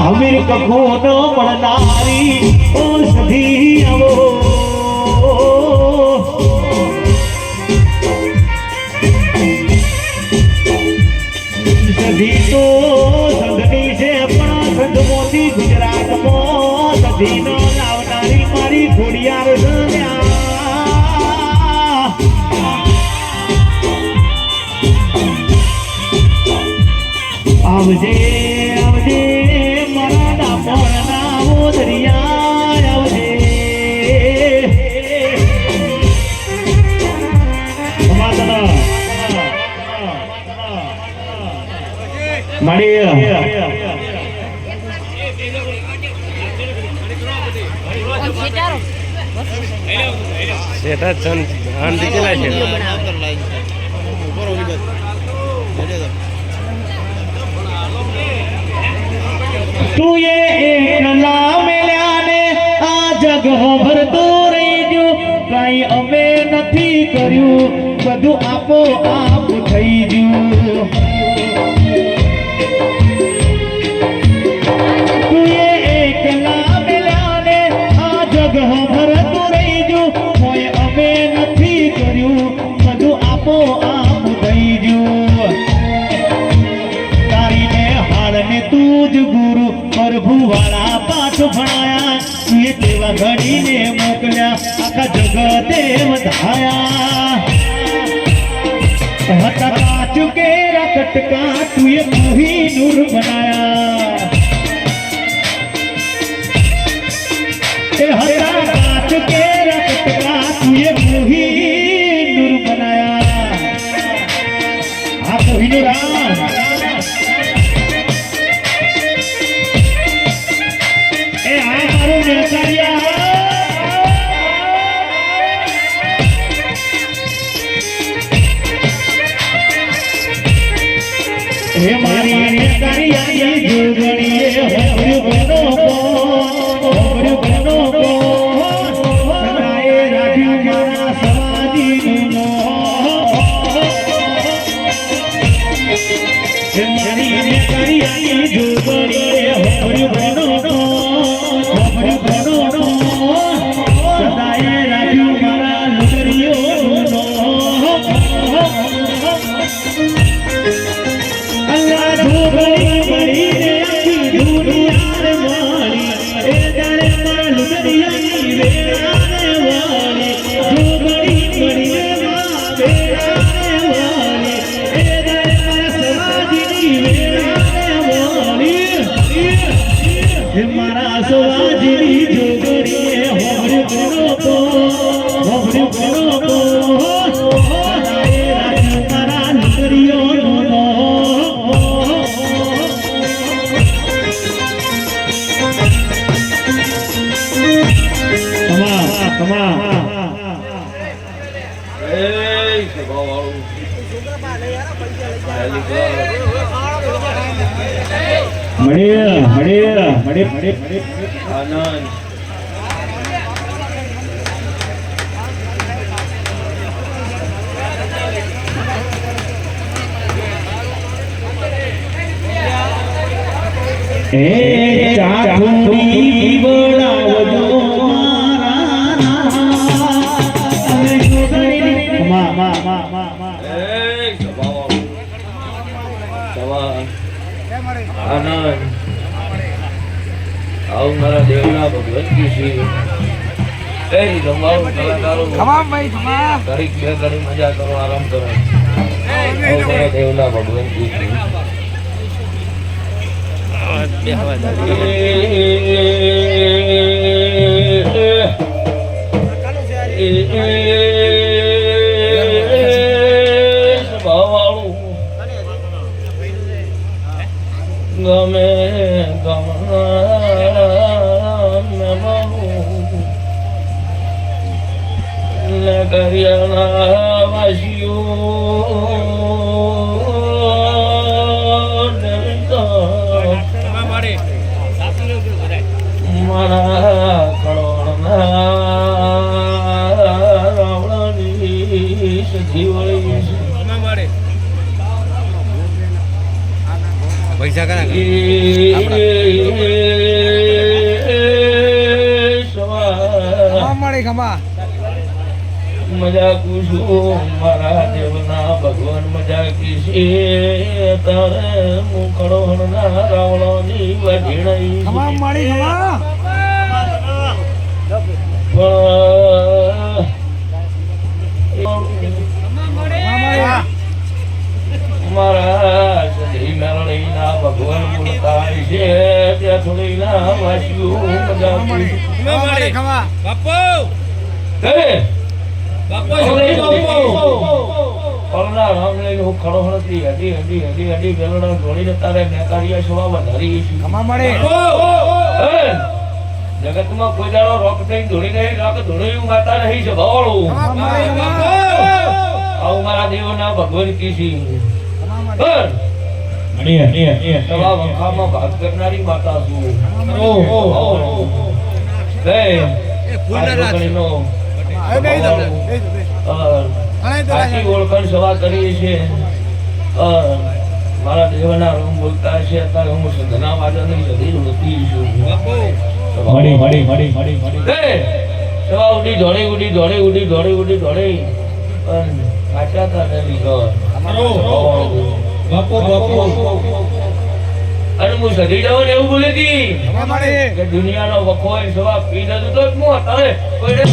હમીર કખો ન મળનારી ઔષધી આવો સધી તો સંઘની છે પણ સંઘમોથી ગુજરાતમાં સધી ન લાવનારી મારી ઘોડિયાર આવજે આવજે મારા ડામોરના ઓદરિયા આવજે મળી સેટા ચંદ આંધી કેલા છે તું એ એકલા મેલ્યા ને આ જગ ભરતો રહી ગયો કઈ અમે નથી કર્યું બધું આપો આપ થઈ ગયું તું એ એકલા મેલ્યા ને આ જગ ભરતો રહી ગયો કોઈ અમે નથી કર્યું બધું આપો આપ થઈ ગયું તારીને હાડને તું જ ગુરુ પ્રભુ વાળા પાઠ ભણાયા તુએ તેવા ઘડીને મોકલ્યા આખા જગતે વધાયા હતા કાચ કેરા કટકા તુએ મોહી નૂર બનાયા એ હતા કાચ કેરા કટકા તુએ મોહી નૂર બનાયા આ મોહી નૂર હે મારી નેતારી જોગણીએ હમરું બનો હમરું બનો સદાય રાખ્યું મારા સમાધિનો હે મારી નેતારી જોગણીએ હમરું બનો હમરું બનો સદાય રાખ્યું મારા લુગરીઓનો ધોગણી મળીને આખી દુનિયાને વાળી એ જાણે મારા લુગડિયાની વેળાને વાળી ધોગણી મળીને મારા વેળાને વાળી એ જાણે મારા સમાજની વેળાને વાળી હે મારા સમાજની જોગણીએ હોભળ્યું કરો તો હોભળ્યું કરો તો સદાય રાખ્યું મારા લુગડીઓનો Come on. Hey, Maria. Anand. Hey, ચાકુડી બોલાવજો આનંદ આવું મારા દેવના ભગવતજી શ્રી એ રમાવું કલાકારો ઘડીક બે ઘડી મજા કરો આરામ કરો આવું મારા દેવના ભગવતજી શ્રી ગમે કરિયાણા વાસીઓ મારા કળોળના રાવણની સખી વળી પૈસા કરા મજા કુશું મારા દેવના ભગવાન મજા કીશે તારે મુકડો હણના રાવણની વઢીણાઈ મારા સધી મેળણીના ભગવાન બોલતા છે ત્યાં થોડીના વાસ્યું મજા પલના રામ લઈને હું ખડો હણતી હડી હડી હડી હડી વેલણા જોડીને તારે નેકારિયા છોવા વધારી છું જગતમાં કોઈ દાડો રોક થઈ ધોડી નહીં રોક ધોડ્યું માતા નહીં છે ભવાળું આવું મારા દેવના ભગવાન કીધી સવા વખામાં ભાગ કરનારી માતા છું ઓળખાણ સભા કરી છે મારા દેવના રૂમ બોલતા છે અત્યારે હું સંધના વાદળની સધી ઉડતી છું સવા ઉડી દોડી ઉડી દોડી ઉડી દોડી ઉડી દોડી કાચા તારે લીધો અને હું સધી જાઉં ને એવું બોલી હતી કે દુનિયાનો વખો હોય સવા પી નતું તો હું અત્યારે કોઈને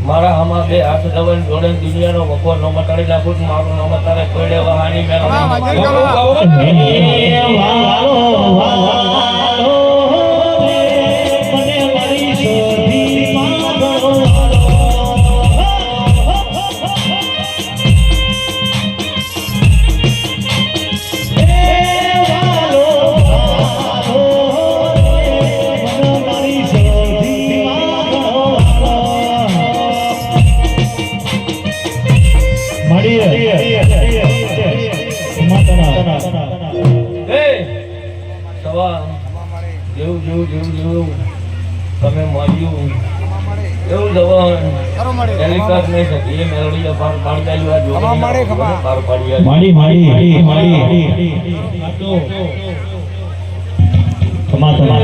મારા આમાં બે હાથ દવન જોડે દુનિયાનો વખો ન મટાડી નાખું મારું ન મટાડે કોઈડે વહાની તમે મળ્યું એવું જવાન એલિકાત નહીં સકી એ મેળવી પાર પાડી દાલ્યું આ જોગણી પાર પાડી માડી માડી માડી કમા કમા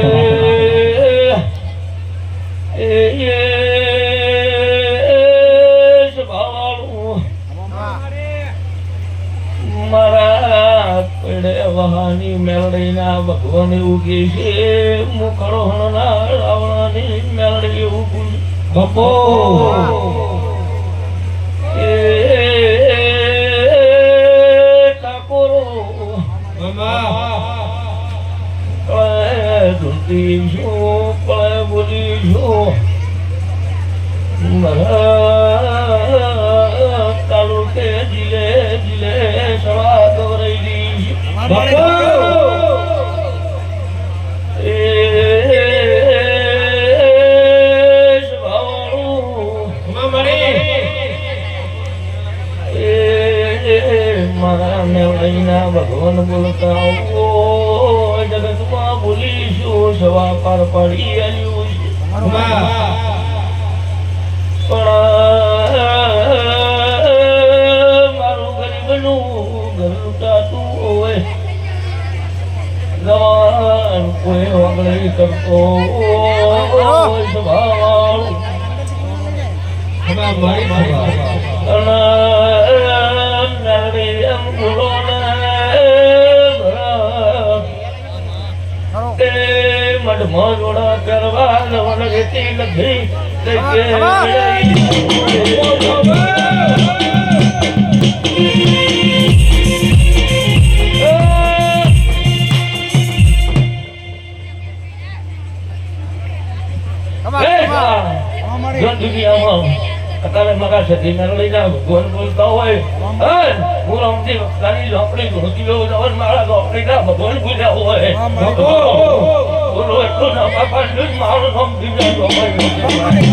મારા પેડે વહાની મેળડીના ભગવાન એવું કે છે મુખડો હણના રાવણાની મેળડી એવું બપો ઠાકોરો ધૂતી છું કળે બોલી છું તાલુકે જીલે જીલે સવા દોરાઈ મારા મેળવીના ભગવાન બોલતા જગતમાં બોલીશું સવા પાર પાડી આવ્યું પણ મારું ગરીબનું ઘર લૂંટાતું હોય ગવાન કોઈ વગડી કરતો સ્વભાવવાળું એમ ગુલો ને મઢમાં જોડા કરવા લવણ રેતી લખી દુનિયામાં અત્યારે મારા સધી મેળવીના ભગવાન બોલતા હોય હું રમતી વખતાની ઝોપડી ધોતી જવન મારા ઝોપડીના ભગવાન બોલ્યા હોય બોલો એટલું ના બાપા મારું નામ બીજા ઝોપડી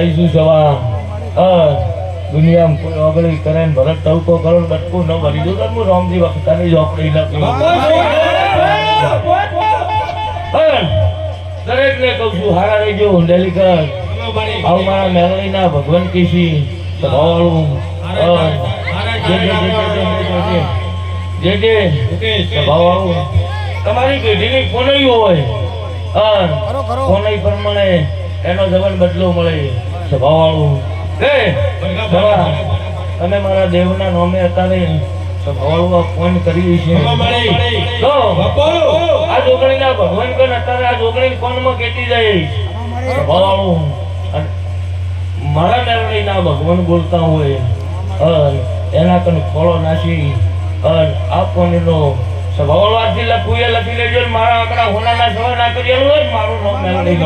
આવીશું સવા દુનિયામાં કોઈ ઓગળી કરે ને ભરત ટવકો કરો ને બટકું ન ભરી દઉં તો હું રામજી વખતાની ઝોપડી નથી દરેકને કહું છું હારા રહેજો ડેલી કર આવું મારા મેલડીના ભગવાન કીસી સભાવાળું જે સભાવાળું તમારી પેઢીની કોનઈ હોય કોનઈ પ્રમાણે એનો જવાન બદલો મળે સભાવાળું તમે મારા દેવના નામે અત્યારે સભાવાળું ફોન કરી છે આ જોગણીના ભગવાન કન અત્યારે આ જોગણી કોનમાં કેતી જાય સભાવાળું મારા મેળવીના ભગવાન બોલતા હોય એના કન ખોળો નાસી આ ફોનનો સભાવાળો આજથી લખુએ લખી લેજો મારા આંકડા હોનાના સવા ના કરી મારું નામ મેળવી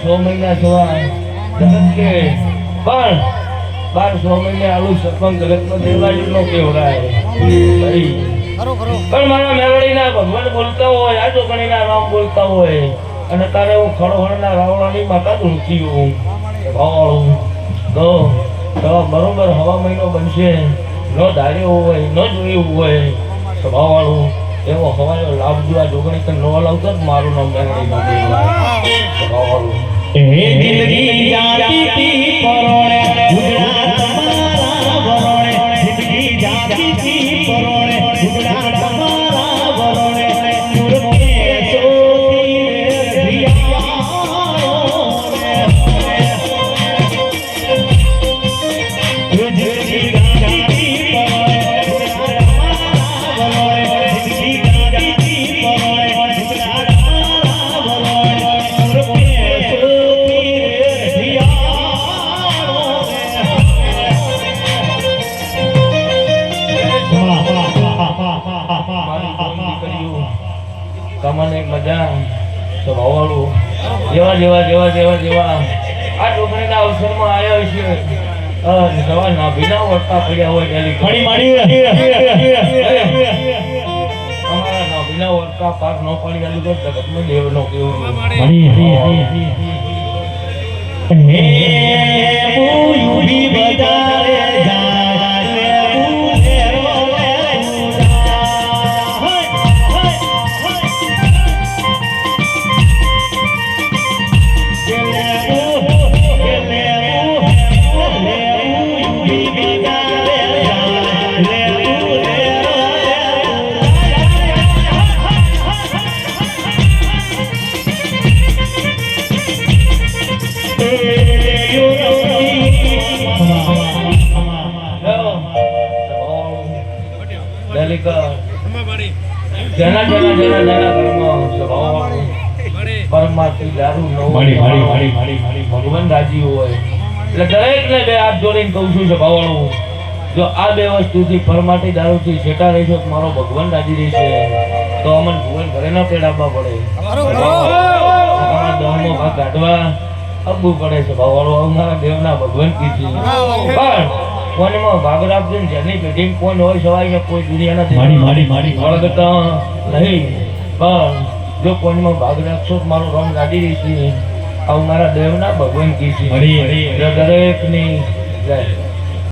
સો મહિના થવા કે પણ 12 મહિને આલુ સરપંચ જગતનો દેવાજી નો કેવરાય પણ મારા મેલડીના ભગવાન બોલતા હોય આ જોગણીના નામ બોલતા હોય અને તારે હું ખડોહણના રાવણાની માતા ધૂળતી હું ભાવાળું તો બરોબર હવા મહિનો બનશે ન ધાર્યો હોય ન જોયું હોય ભાવાળું એવો હવાનો લાભ જો આ જોગણી કે ન લાવતો મારું નામ મેલડી નો ભાવાળું હે દિલગી જાતી તી પરોણે ગુજરાત મારા વરોણે દિલગી જાતી તી પરોણે ગુજરાત મારા વરોણે સુરતે સોતી રિયા દિલગી જાતી તી પરોણે ગુજરાત મારા વરોણે દિલગી જાતી તી પરોણે ગુજરાત મારા વરોણે સુરતે તમને મજા સ્વભાવવાળું જેવા આ છોકરીના અવસરમાં આવ્યા છે સવા નાભીના વળતા પડ્યા હોય ડેલી અમારા નાભીના વળતા પાક ન પડી આલું તો જગતમાં દેવનો કેવું જેના ઘરમાં સ્વભાવવાળું પરમાર્થી દારૂ ન ભગવાન રાજી હોય એટલે દરેકને બે હાથ જોડીને કહું છું સ્વભાવવાળું જો આ બે વસ્તુથી પરમાર્થી દારૂથી છેટા રહેશો તો મારો ભગવાન રાજી રહેશે તો અમને ભગવાન ઘરે ના પેડાવવા પડે તમારા દહનો ભાગ કાઢવા આપવું પડે સ્વભાવવાળું અમારા દેવના ભગવાન કીધી પણ કોનમાં ભાગ રાખજો ને જેની પેઢી કોણ હોય સવાય કે કોઈ દુનિયાના વળગતા નહીં પણ જો કોઈમાં ભાગ રાખશો તો મારું રંગ રાજી રહેશે આવું મારા દેવના ભગવાન કીધી દરેકની જય